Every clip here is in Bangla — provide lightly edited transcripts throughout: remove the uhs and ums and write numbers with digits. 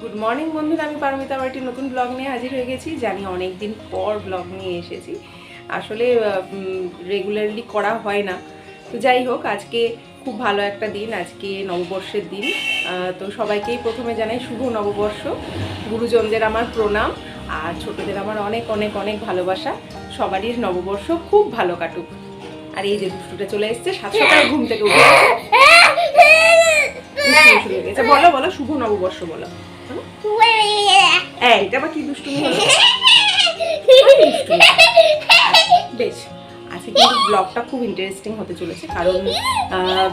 গুড মর্নিং বন্ধুরা, আমি পারমিতা আবার একটি নতুন ব্লগ নিয়ে হাজির হয়ে গেছি। জানি অনেক দিন পর ব্লগ নিয়ে এসেছি, আসলে রেগুলারলি করা হয় না। তো যাই হোক, আজকে খুব ভালো একটা দিন, আজকে নববর্ষের দিন। তো সবাইকেই প্রথমে জানাই শুভ নববর্ষ। গুরুজনদের আমার প্রণাম, আর ছোটদের আমার অনেক অনেক অনেক ভালোবাসা। সবারই নববর্ষ খুব ভালো কাটুক। আর এই যে দুষ্টুটা চলে এসছে, 7 সকাল ঘুম থেকে উঠে গেছে। বলো বলো, শুভ নববর্ষ বলো। এটা বা কি দুষ্টুমি হলো? বেশ, আজকে কিন্তু ব্লগটা খুব ইন্টারেস্টিং হতে চলেছে, কারণ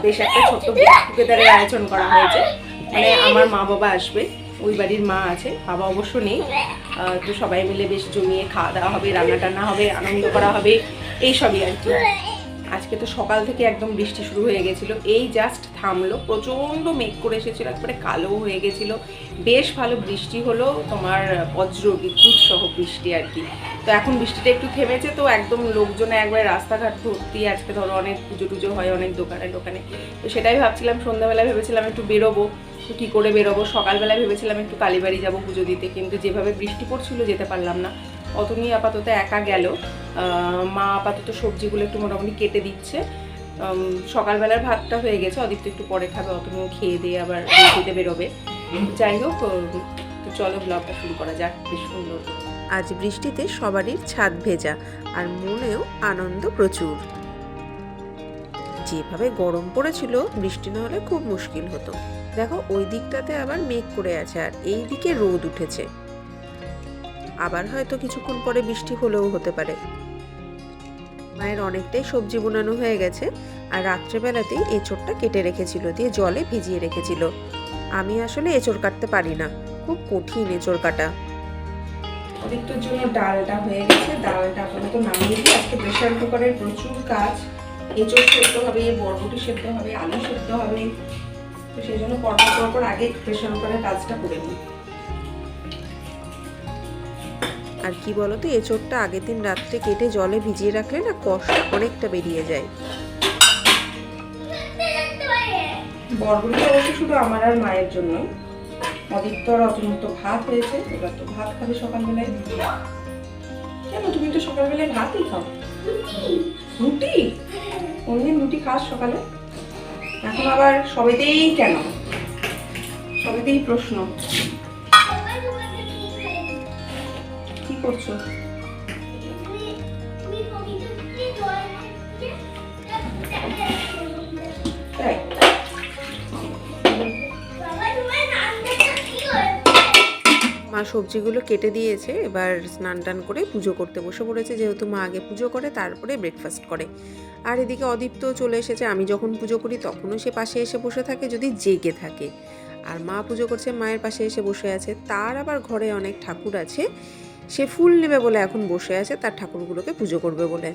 বেশ একটা ছোট্ট গেট টুগেদারের আয়োজন করা হয়েছে। মানে আমার মা বাবা আসবে, ওই বাড়ির মা আছে, বাবা অবশ্য নেই। তো সবাই মিলে বেশ জমিয়ে খাওয়া দাওয়া হবে, রান্না টান্না হবে, আনন্দ করা হবে, এইসবই আর কি। আজকে তো সকাল থেকে একদম বৃষ্টি শুরু হয়ে গেছিলো, এই জাস্ট থামলো। প্রচণ্ড মেঘ করে এসেছিলো, একবারে কালো হয়ে গেছিলো। বেশ ভালো বৃষ্টি হলো, তোমার বজ্র বিদ্যুৎ সহ বৃষ্টি আর কি। তো এখন বৃষ্টিটা একটু থেমেছে, তো একদম লোকজনে একবারে রাস্তাঘাট ভর্তি। আজকে ধরো অনেক পুজো টুজো হয় অনেক দোকানে। তো সেটাই ভাবছিলাম, সন্ধ্যাবেলায় ভেবেছিলাম একটু বেরোবো। তো কী করে বেরোবো? সকালবেলায় ভেবেছিলাম একটু কালীবাড়ি যাবো পুজো দিতে, কিন্তু যেভাবে বৃষ্টি পড়ছিল যেতে পারলাম না। অত নিয়ে আপাতত একা গেল। মা আপাতত সবজিগুলো একটু মোটামুটি কেটে দিচ্ছে। সকালবেলার ভাতটা হয়ে গেছে, অদিত্য একটু পরে খাবে, অতনুও খেয়ে দিয়ে আবার দিতে বেরোবে। যাই হোক, তো চলো ব্লগটা শুরু করা যাক। বেশ সুন্দর আজ বৃষ্টিতে সবারই ছাদ ভেজা, আর মনেও আনন্দ প্রচুর। যেভাবে গরম পড়েছিল, বৃষ্টি না হলে খুব মুশকিল হতো। দেখো, ওই দিকটাতে আবার মেঘ করে আছে, আর এই দিকে রোদ উঠেছে। আবার হয়তো কিছুক্ষণ পরে বৃষ্টি হলেও হতে পারে। মায়ের অনেকটাই সবজি বোনানো হয়ে গেছে, আর রাত্রেবেলাতেই এঁচোড়টা কেটে রেখেছিল, দিয়ে জলে ভিজিয়ে রেখেছিল। আমি আসলে এঁচোড় কাটতে পারি না, খুব কঠিন এঁচোড় কাটা। অদিত্যর জন্য ডালটা হয়ে গেছে, ডালটা আপাতত নামিয়ে দিই। আজকে প্রেশার কুকারের প্রচুর কাজ। এঁচোড় সেদ্ধ হবে, বরবটি সেদ্ধ হবে, আলু সেদ্ধ হবে। তো সেই জন্য পরপর আগে প্রেশার কুকারের কাজটা করে নিই। আর কি বলতো, এঁচোড়টা আগের দিন রাত্রে কেটে জলে ভিজিয়ে রাখলে না, কষটা অনেকটা বেরিয়ে যায়। বরবটিটা অবশ্য শুধু আমার আর মায়ের জন্য। অদিত্য আর অতনুর ভাত হয়েছে, এবার তো ভাত খাবে সকালবেলায়। কেন, তুমি তো সকালবেলায় ভাতই খাও? রুটি? কোনদিন রুটি খাস সকালে? এখন আবার সবেতেই কেন? সবেতেই প্রশ্ন। কি করছো? তাই? মা সবজিগুলো কেটে দিয়েছে, এবার স্নান টান করে পুজো করতে বসে পড়েছে। যেহেতু মা আগে পুজো করে, তারপরে ব্রেকফাস্ট করে। আর এদিকে অদীপ্ত চলে এসেছে। আমি যখন পুজো করি তখনও সে পাশে এসে বসে থাকে, যদি জেগে থাকে। আর মা পুজো করছে, মায়ের পাশে এসে বসে আছে। তার আবার ঘরে অনেক ঠাকুর আছে, সে ফুল নেবে বলে এখন বসে আছে, তার ঠাকুরগুলোকে পুজো করবে বলে।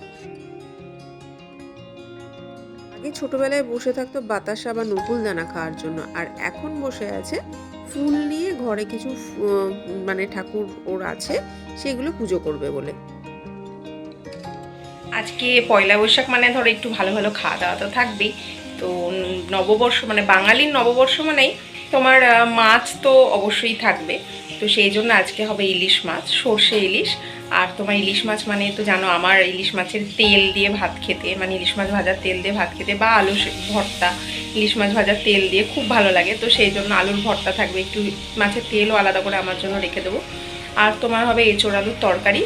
আগে ছোটবেলায় বসে থাকতো বাতাসা বা নকুল দানা খাওয়ার জন্য, আর এখন বসে আছে ফুল নিয়ে। ঘরে কিছু মানে ঠাকুর ওর আছে, সেগুলো পুজো করবে বলে। আজকে পয়লা বৈশাখ, মানে ধরো একটু ভালো ভালো খাওয়া দাওয়া তো থাকবেই। তো নববর্ষ, মানে বাঙালির নববর্ষ মানেই তোমার মাছ তো অবশ্যই থাকবে। তো সেই জন্য আজকে হবে ইলিশ মাছ, সর্ষে ইলিশ। আর তোমার ইলিশ মাছ মানে তো জানো, আমার ইলিশ মাছের তেল দিয়ে ভাত খেতে, মানে ইলিশ মাছ ভাজার তেল দিয়ে ভাত খেতে, বা আলু ভর্তা ইলিশ মাছ ভাজার তেল দিয়ে খুব ভালো লাগে। তো সেই জন্য আলুর ভর্তা থাকবে, একটু মাছের তেলও আলাদা করে আমার জন্য রেখে দেবো। আর তোমার হবে এঁচোড় আলুর তরকারি,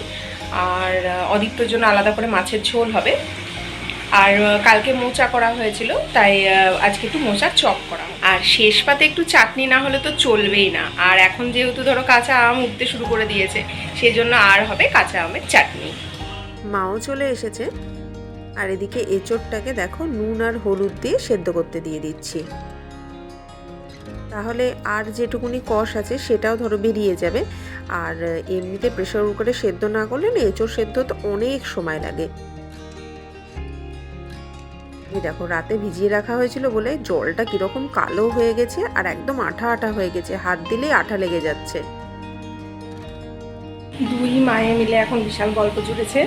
আর অদিত্যর জন্য আলাদা করে মাছের ঝোল হবে। আর কালকে মোচা করা হয়েছিল, তাই আজকে একটু মোচার চপ করা। আর শেষ পাতে একটু চাটনি না হলে তো চলবেই না। আর এখন যেহেতু ধরো কাঁচা আম উঠতে শুরু করে দিয়েছে, সেই জন্য আর হবে কাঁচা আমের চাটনি। মাও চলে এসেছে। আর এদিকে এঁচোড়টাকে দেখো নুন আর হলুদ দিয়ে সেদ্ধ করতে দিয়ে দিচ্ছি, তাহলে আর যেটুকুনি কষ আছে সেটাও ধরো বেরিয়ে যাবে। আর এমনিতে প্রেশার কুকারে সেদ্ধ না করলে না, এঁচোড় সেদ্ধ তো অনেক সময় লাগে। এই দেখো, রাতে ভিজিয়ে রাখা হয়েছিল বলে জলটা কিরকম কালো হয়ে গেছে, আর একদম আঠা আঠা হয়ে গেছে, হাত দিলেই আঠা লেগে যাচ্ছে। দুই মায়ে মিলে এখন বিশাল গল্প জুড়েছে।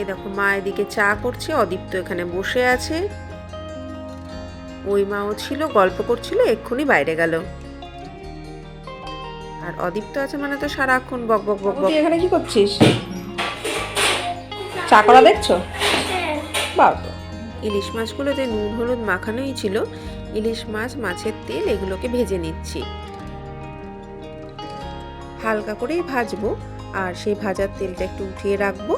এ দেখো, মা এদিকে চা করছে, অদীপ্ত এখানে বসে আছে। ওই মাও ছিল, গল্প করছিল, এক্ষুনি বাইরে গেল। আর অদীপ্ত আছে মানে তো সারাক্ষণ বক বক বক বক। তুই এখানে কি করছিস? চা করা দেখছো? বাবা, ইলিশ মাছগুলোতে নুন হলুদ মাখানোই ছিল। ইলিশ মাছ, মাছের তেল এগুলোকে ভেজে নিচ্ছি। হালকা করেই ভাজবো, আর সেই ভাজার তেলটা একটু উঠিয়ে রাখবো।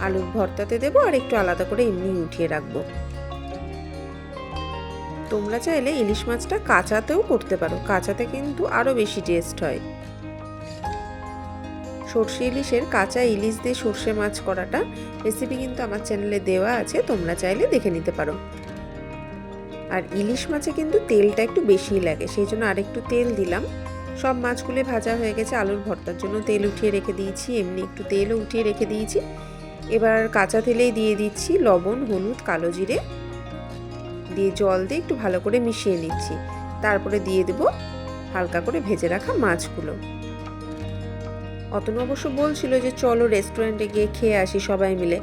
আলুর ভর্তাতে দেবো, আর একটু আলাদা করে এমনি উঠিয়ে রাখবো। তোমরা চাইলে ইলিশ মাছটা কাঁচাতেও করতে পারো, কাঁচাতে কিন্তু আরো বেশি টেস্ট হয়। সর্ষে ইলিশের কাঁচা ইলিশ দিয়ে সর্ষে মাছ করাটা রেসিপি কিন্তু আমার চ্যানেলে দেওয়া আছে, তোমরা চাইলে দেখে নিতে পারো। আর ইলিশ মাছে কিন্তু তেলটা একটু বেশিই লাগে, সেই জন্য আরেকটু তেল দিলাম। সব মাছগুলো ভাজা হয়ে গেছে, আলুর ভর্তার জন্য তেল উঠিয়ে রেখে দিয়েছি, এমনি একটু তেলও উঠিয়ে রেখে দিয়েছি। এবার কাঁচা তেলেই দিয়ে দিচ্ছি লবণ, হলুদ, কালো জিরে, দিয়ে জল দিয়ে একটু ভালো করে মিশিয়ে নিচ্ছি। তারপরে দিয়ে দেবো হালকা করে ভেজে রাখা মাছগুলো। অতনু অবশ্য বলছিল যে চলো রেস্টুরেন্টে গিয়ে খেয়ে আসি সবাই মিলে।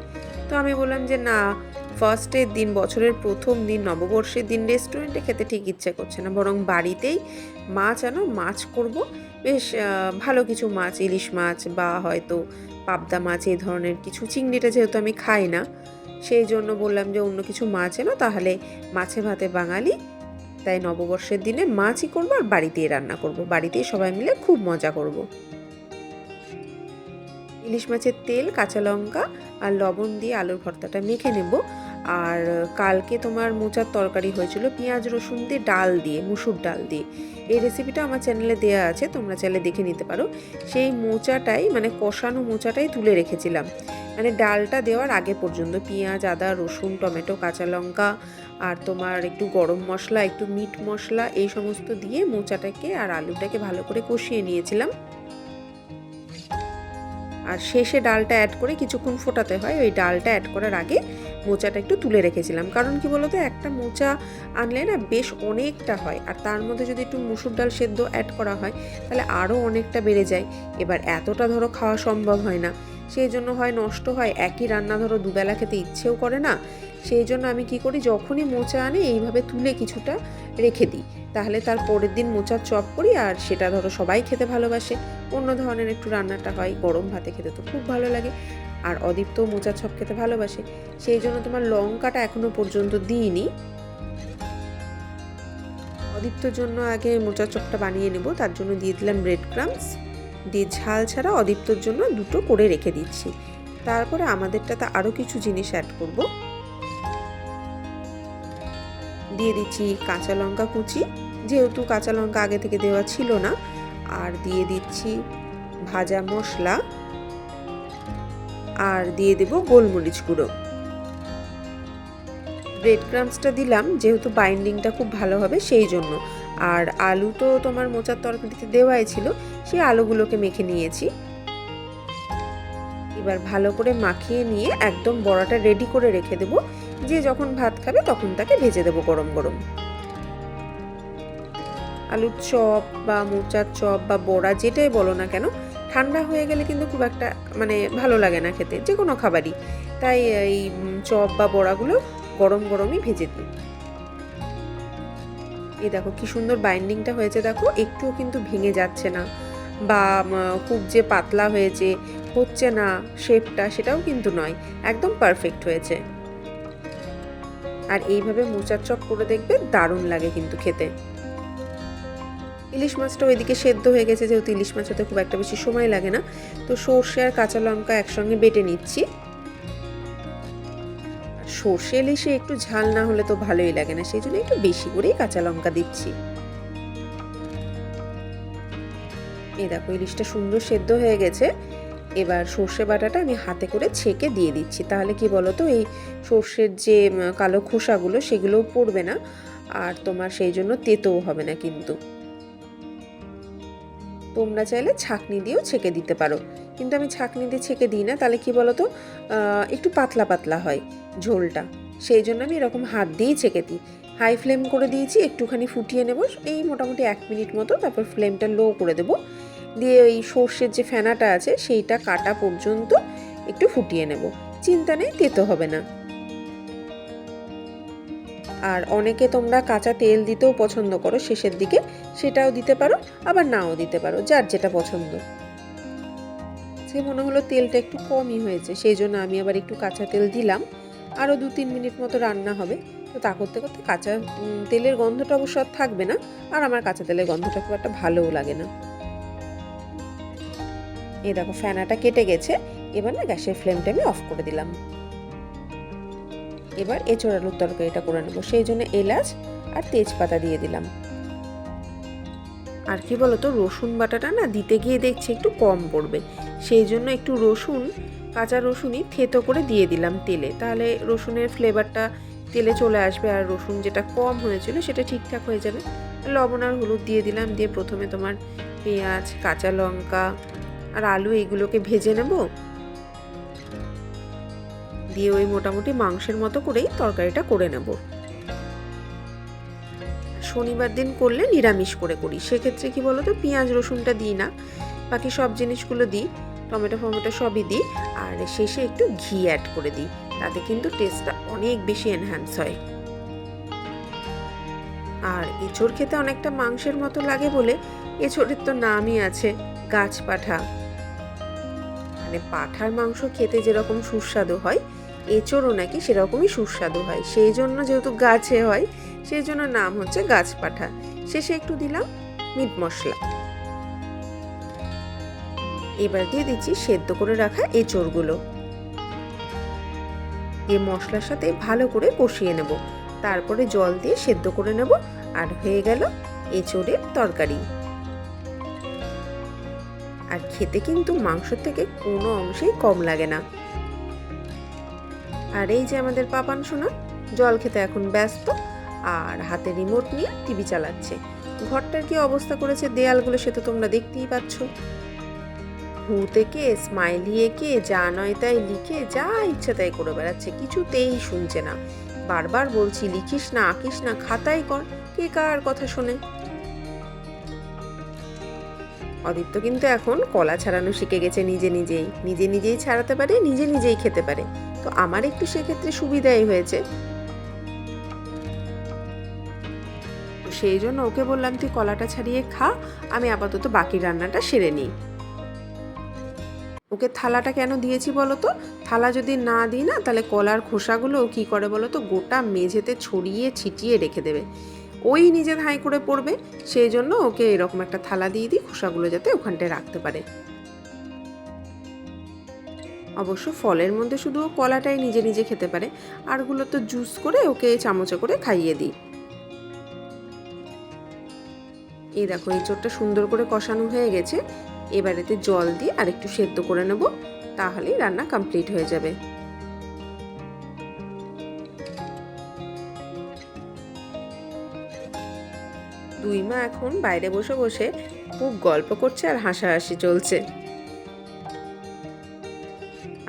তো আমি বললাম যে না, ফার্স্টের দিন, বছরের প্রথম দিন, নববর্ষের দিন রেস্টুরেন্টে খেতে ঠিক ইচ্ছে করছে না, বরং বাড়িতেই মাছ আনো, মাছ করব। বেশ ভালো কিছু মাছ, ইলিশ মাছ বা হয়তো পাবদা মাছ, এই ধরনের কিছু। চিংড়িটা যেহেতু আমি খাই না, সেই জন্য বললাম যে অন্য কিছু মাছ এনো, তাহলে মাছে ভাতে বাঙালি। তাই নববর্ষের দিনে মাছই করবো, আর বাড়িতেই রান্না করব, বাড়িতেই সবাই মিলে খুব মজা করব। ইলিশ মাছের তেল, কাঁচা লঙ্কা আর লবণ দিয়ে আলুর ভর্তাটা মেখে নেব। আর কালকে তোমার মোচার তরকারি হয়েছিল পেঁয়াজ রসুন দিয়ে, ডাল দিয়ে, মুসুর ডাল দিয়ে। এই রেসিপিটা আমার চ্যানেলে দেওয়া আছে, তোমরা চাইলে দেখে নিতে পারো। সেই মোচাটাই, মানে কষানো মোচাটাই তুলে রেখেছিলাম, মানে ডালটা দেওয়ার আগে পর্যন্ত। পেঁয়াজ, আদা, রসুন, টমেটো, কাঁচা লঙ্কা আর তোমার একটু গরম মশলা, একটু মিট মশলা, এই সমস্ত দিয়ে মোচাটাকে আর আলুটাকে ভালো করে কষিয়ে নিয়েছিলাম। আর শেষে ডালটা অ্যাড করে কিছুক্ষণ ফোটাতে হয়। ওই ডালটা অ্যাড করার আগে মোচাটা একটু তুলে রেখেছিলাম, কারণ কি বলতো, একটা মোচা আনলে না বেশ অনেকটা হয়, আর তার মধ্যে যদি একটু মুসুর ডাল সেদ্ধ অ্যাড করা হয় তাহলে আরও অনেকটা বেড়ে যায়। এবার এতটা ধরো খাওয়া সম্ভব হয় না, সেই জন্য হয় নষ্ট হয়, একই রান্না ধরো দুবেলা খেতে ইচ্ছেও করে না। সেই জন্য আমি কি করি, যখনই মোচা আনে এইভাবে তুলে কিছুটা রেখে দিই, তাহলে তার পরের দিন মোচার চপ করি, আর সেটা ধরো সবাই খেতে ভালোবাসে। অন্য ধরনের একটু রান্নাটা হয়, গরম ভাতে খেতে তো খুব ভালো লাগে। আর অদীপ্ত মোচার চপ খেতে ভালোবাসে, সেই জন্য তোমার লঙ্কাটা এখনো পর্যন্ত দিইনি। অদীপ্তর জন্য আগে মোচার চপটা বানিয়ে নেব, তার জন্য দিয়ে দিলাম ব্রেড ক্রাম্বস, দিয়ে ঝাল ছাড়া অদীপ্তর জন্য দুটো করে রেখে দিচ্ছি। তারপরে আমাদেরটাতে আরও কিছু জিনিস অ্যাড করব। দিয়ে দিচ্ছি কাঁচা লঙ্কা কুচি, যেহেতু কাঁচা লঙ্কা আগে থেকে দেওয়া ছিল না। আর দিয়ে দিচ্ছি ভাজা মশলা, আর দিয়ে দেব গোলমরিচ গুঁড়ো। ব্রেড ক্রাম্বসটা দিলাম যেহেতু বাইন্ডিংটা খুব ভালো হবে সেই জন্য। আর আলু তো তোমার মোচার তরকারিতে দেওয়াই ছিল, সেই আলুগুলোকে মেখে নিয়েছি। এবার ভালো করে মাখিয়ে নিয়ে একদম বড়াটা রেডি করে রেখে দেবো, যে যখন ভাত খাবে তখন তাকে ভেজে দেবো গরম গরম। আলুর চপ বা মোচার চপ বা বড়া যেটাই বলো না কেন, ঠান্ডা হয়ে গেলে কিন্তু খুব একটা মানে ভালো লাগে না খেতে, যে কোনো খাবারই। তাই এই চপ বা বড়াগুলো গরম গরমই ভেজে দিই। এই দেখো কি সুন্দর বাইন্ডিংটা হয়েছে, দেখো একটুও কিন্তু ভেঙে যাচ্ছে না, বা খুব যে পাতলা হয়েছে হচ্ছে না শেপটা, সেটাও কিন্তু নয়, একদম পারফেক্ট হয়েছে। আর এইভাবে মোচার চপ করে দেখবে, দারুণ লাগে কিন্তু খেতে। ইলিশ মাছটা ওইদিকে সেদ্ধ হয়ে গেছে, যেহেতু ইলিশ মাছ হতে খুব একটা বেশি সময় লাগে না, তো সর্ষে আর কাঁচা লঙ্কা একসঙ্গে বেটে নিচ্ছি। সর্ষে ইলিশে একটু ঝাল না হলে তো ভালোই লাগে না, সেই জন্য একটু বেশি করেই কাঁচা লঙ্কা দিচ্ছি। এই দেখো ইলিশটা সুন্দর সেদ্ধ হয়ে গেছে। এবার সর্ষে বাটাটা আমি হাতে করে ছেঁকে দিয়ে দিচ্ছি, তাহলে কি বলতো, এই সর্ষের যে কালো খোসাগুলো সেগুলোও পড়বে না, আর তোমার সেই জন্য তেতোও হবে না। কিন্তু তোমরা চাইলে ছাঁকনি দিয়েও ছেঁকে দিতে পারো, কিন্তু আমি ছাঁকনি দিয়ে ছেঁকে দিই না, তাহলে কি বলতো, একটু পাতলা পাতলা হয় ঝোলটা, সেই জন্য আমি এরকম হাত দিয়েই ছেঁকে দিই। হাই ফ্লেম করে দিয়েছি, একটুখানি ফুটিয়ে নেব, এই মোটামুটি 1 মিনিট মতো, তারপর ফ্লেমটা লো করে দেবো, দিয়ে ওই সর্ষের যে ফেনাটা আছে সেইটা কাটা পর্যন্ত একটু ফুটিয়ে নেব। চিন্তা নেই, তেতো হবে না। আর অনেকে তোমরা কাঁচা তেল দিতেও পছন্দ করো শেষের দিকে, সেটাও দিতে পারো, আবার নাও দিতে পারো, যার যেটা পছন্দ। সে মনে হলো তেলটা একটু কমই হয়েছে, সেই জন্য আমি আবার একটু কাঁচা তেল দিলাম। আরও 2-3 মিনিট মতো রান্না হবে। তো তা করতে করতে কাঁচা তেলের গন্ধটা অবশ্য আর থাকবে না, আর আমার কাঁচা তেলের গন্ধটা খুব একটা ভালোও লাগে না। এই দেখো ফেনাটা কেটে গেছে, এবার না গ্যাসের ফ্লেমটা আমি অফ করে দিলাম। এবার এঁচোড় আলুর তরকারিটা করে নেবো, সেই জন্য এলাচ আর তেজপাতা দিয়ে দিলাম। আর কি বলতো, রসুন বাটাটা না দিতে গিয়ে দেখছি একটু কম পড়বে, সেই জন্য একটু রসুন, কাঁচা রসুনই থেতো করে দিয়ে দিলাম তেলে, তাহলে রসুনের ফ্লেভারটা তেলে চলে আসবে, আর রসুন যেটা কম হয়েছিল সেটা ঠিকঠাক হয়ে যাবে। লবণ আর হলুদ দিয়ে দিলাম, দিয়ে প্রথমে তোমার পেঁয়াজ, কাঁচা লঙ্কা আর আলু এইগুলোকে ভেজে নেব, দিয়ে ওই মোটামুটি মাংসের মতো করেই তরকারিটা করে নেব। শনিবার দিন করলে নিরামিষ করে করি, সেক্ষেত্রে কি বলতো পেঁয়াজ রসুনটা দিই না, বাকি সব জিনিসগুলো দিই, টমেটো ফমেটো সবই দিই, আর শেষে একটু ঘি অ্যাড করে দিই, তাতে কিন্তু টেস্টটা অনেক বেশি এনহ্যান্স হয়। আর এঁচোড় খেতে অনেকটা মাংসের মতো লাগে বলে এঁচোড়ের তো নামই আছে গাছ পাঠা। মানে পাঠার মাংস খেতে যেরকম সুস্বাদু হয়, এঁচোড়ও নাকি সেরকমই সুস্বাদু হয়, সেই জন্য যেহেতু গাছে হয় সেই জন্য নাম হচ্ছে গাছ পাঠা। শেষে একটু দিলাম মিট মশলা। এবার দিয়ে দিচ্ছি সেদ্ধ করে রাখা এঁচোড়গুলো, দিয়ে মশলার সাথে ভালো করে কষিয়ে নেব, তারপরে জল দিয়ে সেদ্ধ করে নেব, আর হয়ে গেল এঁচোড়ের তরকারি। আর খেতে কিন্তু মাংস থেকে কোনো অংশেই কম লাগে না। আর এই যে আমাদের পাপান সোনা জল খেতে এখন ব্যস্ত, আর হাতে রিমোট নিয়ে টিভি চালাচ্ছে। ঘরটার কি অবস্থা করেছে দেয়ালগুলো সে তো তোমরা দেখতেই পাচ্ছ। ভূত এঁকে, স্মাইলি এঁকে, যা নয় তাই লিখে যা ইচ্ছা তাই করে বেড়াচ্ছে, কিছুতেই শুনছে না। বারবার বলছি লিখিস না, আঁকিস না, খাতায় কর, কে কার কথা শোনে। অদিত্য কিন্তু এখন কলা ছাড়ানো শিখে গেছে, নিজে নিজেই ছাড়াতে পারে, নিজে নিজেই খেতে পারে। তো আমার একটু সেক্ষেত্রে সুবিধাই হয়েছে, সেই জন্য ওকে বললাম তুই কলাটা ছাড়িয়ে খা, আমি আপাতত বাকি রান্নাটা সেরে নিই। ওকে থালাটা কেন দিয়েছি বলো তো, থালা যদি না দিই না তাহলে কলার খোসাগুলো কি করে বলো তো, গোটা মেঝেতে ছড়িয়ে ছিটিয়ে রেখে দেবে, ওই নিজে ধাঁই করে পড়বে, সেই জন্য ওকে এরকম একটা থালা দিয়ে দিই, খোসাগুলো যাতে ওখানটায় রাখতে পারে। অবশ্য ফলের মধ্যে শুধু কলাটাই নিজে নিজে খেতে পারে, আরগুলো তো জুস করে ওকে চামচে করে খাইয়ে দিই। এই দেখো এঁচোড়টা সুন্দর করে কষানো হয়ে গেছে, এবারেতে জল দিয়ে আর একটু সেদ্ধ করে নেব, তাহলেই রান্না কমপ্লিট হয়ে যাবে। দুই মা এখন বাইরে বসে বসে খুব গল্প করছে আর হাসাহাসি চলছে।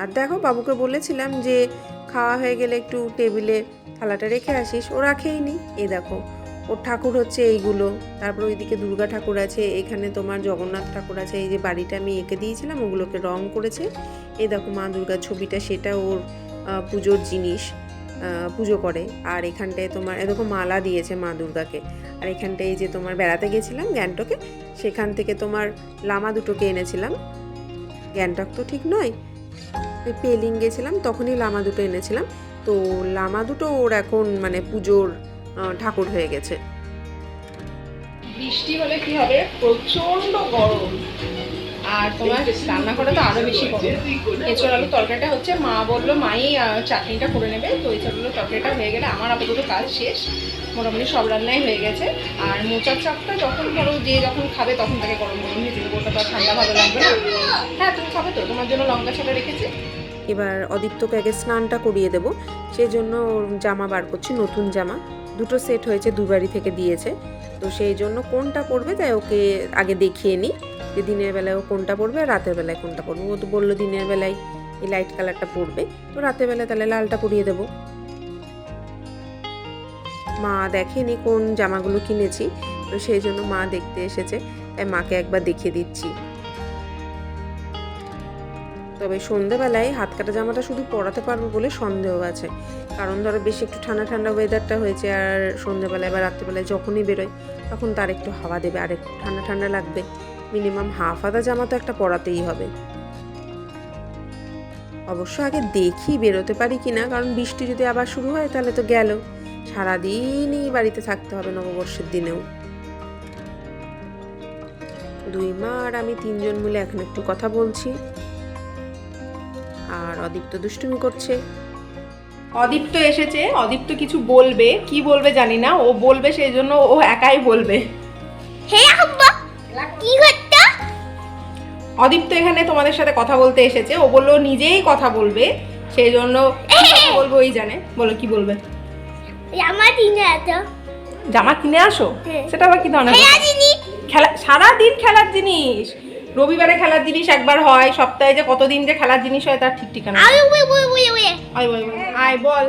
আর দেখো বাবুকে বলেছিলাম যে খাওয়া হয়ে গেলে একটু টেবিলে থালাটা রেখে আসিস, ও রাখেইনি। এই দেখো ওর ঠাকুর হচ্ছে এইগুলো, তারপর ওইদিকে দুর্গা ঠাকুর আছে, এখানে তোমার জগন্নাথ ঠাকুর আছে, এই যে বাড়িটা আমি এঁকে দিয়েছিলাম ওগুলোকে রং করেছে। এই দেখো মা দুর্গার ছবিটা, সেটা ওর পুজোর জিনিস, পুজো করে। আর এখানটায় তোমার এরকম মালা দিয়েছে মা দুর্গাকে। আর এখানটায় এই যে তোমার বেড়াতে গেছিলাম গ্যাংটকে, সেখান থেকে তোমার লামা দুটোকে এনেছিলাম, গ্যাংটক তো ঠিক নয়, ওই পেলিং গেছিলাম তখনই লামা দুটো এনেছিলাম। তো লামা দুটো ওর এখন মানে পুজোর ঠাকুর হয়ে গেছে। বৃষ্টি হলে কি হবে, প্রচন্ড গরম, আর তোমার রান্নাঘরে তো আরো বেশি গরম। এঁচোড় আলু তরকারিটা হচ্ছে, মা বললো মাই চাটনিটা করে নেবে, তো এঁচোড় আলু তরকারিটা হয়ে গেলে আমার আপাতত কাজ শেষ, মোটামুটি সব রান্নাই হয়ে গেছে। আর মোচার চাপটা যখন ধরো যে যখন খাবে তখন তাকে গরম গরম ভেজে দেবো, ওটা তো ঠান্ডা ভালো লাগবে না। হ্যাঁ তুমি খাবে তো, তোমার জন্য লঙ্কা ছাড়া রেখেছি। এবার অদিত্যকে আগে স্নানটা করিয়ে দেবো, সেই জন্য ওর জামা বার করছি, নতুন জামা দুটো সেট হয়েছে, দুবারই থেকে দিয়েছে, তো সেই জন্য কোনটা পরবে তাই ওকে আগে দেখিয়ে নিই যে দিনের বেলায় ও কোনটা পরবে আর রাতের বেলায় কোনটা পরবে। ও তো বললো দিনের বেলায় এই লাইট কালারটা পরবে, তো রাতের বেলায় তাহলে লালটা পরিয়ে দেবো। মা দেখেনি কোন জামাগুলো কিনেছি, তো সেই জন্য মা দেখতে এসেছে, তাই মাকে একবার দেখিয়ে দিচ্ছি। তবে সন্ধেবেলায় হাত কাটা জামাটা শুধু পরাতে পারবো বলে সন্দেহ আছে, কারণ ধরো বেশি একটু ঠান্ডা ঠান্ডা ওয়েদারটা হয়েছে, আর সন্ধেবেলায় বা রাত্রিবেলায় যখনই বেরোয় তখন তার একটু হাওয়া দেবে আর একটু ঠান্ডা ঠান্ডা লাগবে। মিনিমাম হাফ আধা জামা তো একটা পরাতেই হবে। অবশ্য আগে দেখি বেরোতে পারি কিনা, কারণ বৃষ্টি যদি আবার শুরু হয় তাহলে তো গেল, সারাদিনই বাড়িতে থাকতে হবে নববর্ষের দিনেও। দুই মা আর আমি তিনজন মিলে এখন একটু কথা বলছি, আর অদীপ্ত দুষ্টুমি করছে। অদীপ্ত এসেছে, অদীপ্ত কিছু বলবে, কি বলবে জানি না, ও বলবে সেই জন্য ও একাই বলবে। অদীপ্ত এখানে তোমাদের সাথে কথা বলতে এসেছে, ও বললো নিজেই কথা বলবে, সেই জন্য কি কথা বলবো ওই জানে। বলো কি বলবে? জামা কিনে আসো? সেটা আবার কি ধরনের খেলা? সারাদিন খেলার জিনিস, রবিবারে খেলার জিনিস একবার হয়, সপ্তাহে যে কতদিন যে খেলার জিনিস হয় তার ঠিক ঠিকানা। আয় বল,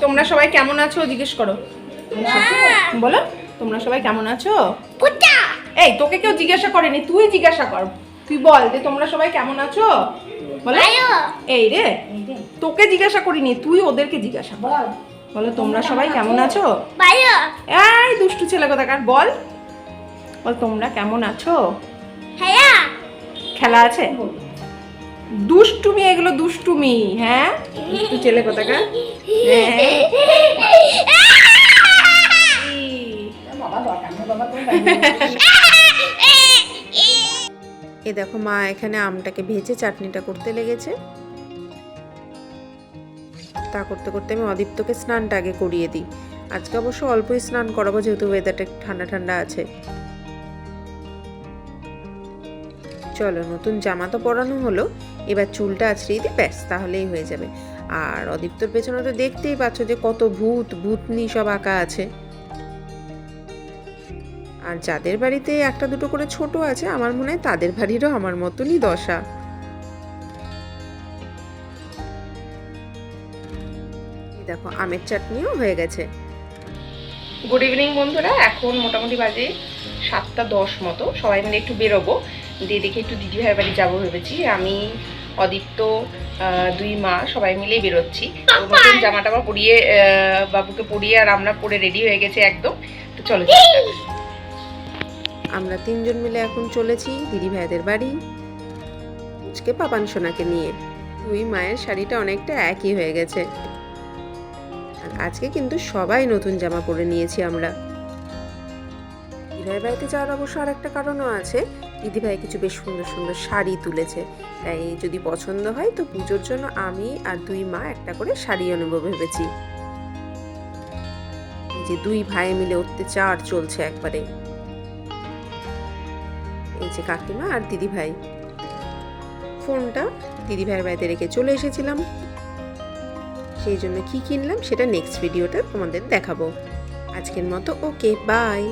তোমরা সবাই কেমন আছো জিজ্ঞেস করো। বলো তোমরা সবাই কেমন আছো। এই তোকে কেউ জিজ্ঞাসা করেনি, তুই জিজ্ঞাসা কর, তুই বল যে তোমরা সবাই কেমন আছো। বলো এই রে, তোকে জিজ্ঞাসা করিনি, তুই ওদেরকে জিজ্ঞাসা কর। বলো তোমরা সবাই কেমন আছো। এই দুষ্টু ছেলে কোথাকার, বল বল তোমরা কেমন আছো। খেলা আছে, দুষ্টুমি, এগুলো দুষ্টুমি। হ্যাঁ দুষ্টু ছেলে কোথাকার। এ দেখো মা এখানে আমটাকে ভেজে চাটনিটা করতে লেগেছে। তা করতে করতে আমি অদীপ্তকে স্নানটা আগে করিয়ে দিই। আজকে অবশ্য অল্পই স্নান করাবো, যেহেতু ওয়েদারটা ঠান্ডা ঠান্ডা আছে। চলো নতুন জামা তো পরানো হলো, এবার চুলটা আছড়িয়ে দিই, ব্যাস তাহলেই হয়ে যাবে। আর অদীপ্তর পেছনে তো দেখতেই পাচ্ছ যে কত ভূতনি সব আঁকা আছে। আর যাদের বাড়িতে একটা দুটো করে ছোট আছে, আমার মনে হয় তাদের বাড়িরও আমার মতনই দশা। দেখো আমের চাটনিও হয়ে গেছে। গুড ইভিনিং বন্ধুরা, এখন মোটামুটি বাজে 7:10 মতো। সবাই মিলে একটু বেরোবো, দিয়ে দেখে একটু দিদিভাইয়ের বাড়ি যাবো ভেবেছি। আমি অদীপ্ত দুই মা সবাই মিলেই বেরোচ্ছি। নতুন জামা টামা পরিয়ে বাবুকে পরিয়ে আর আমরা পরে রেডি হয়ে গেছি একদম। তো চলো আমরা তিনজন মিলে এখন চলেছি দিদিভাইদের বাড়ি, আজকে পাপান সোনাকে নিয়ে। দুই মায়ের শাড়িটা অনেকটা একই হয়ে গেছে। আর আজকে কিন্তু সবাই নতুন জামা পরে নিয়েছি আমরা। দিদিভাইয়ের বাড়িতে যাওয়ার অবশ্য আর একটা কারণও আছে, দিদিভাই কিছু বেশ সুন্দর সুন্দর শাড়ি তুলেছে, তাই যদি পছন্দ হয় তো পুজোর জন্য আমি আর দুই মা একটা করে শাড়িও নেব ভেবেছি। এই যে দুই ভাই মিলে অত্যাচার চলছে একবারে। এই যে কাকিমা আর দিদিভাই। ফোনটা দিদিভাইয়ের বাড়িতে রেখে চলে এসেছিলাম, সেই জন্য কি কিনলাম সেটা নেক্সট ভিডিওতে তোমাদের দেখাবো। আজকের মতো ওকে, বাই।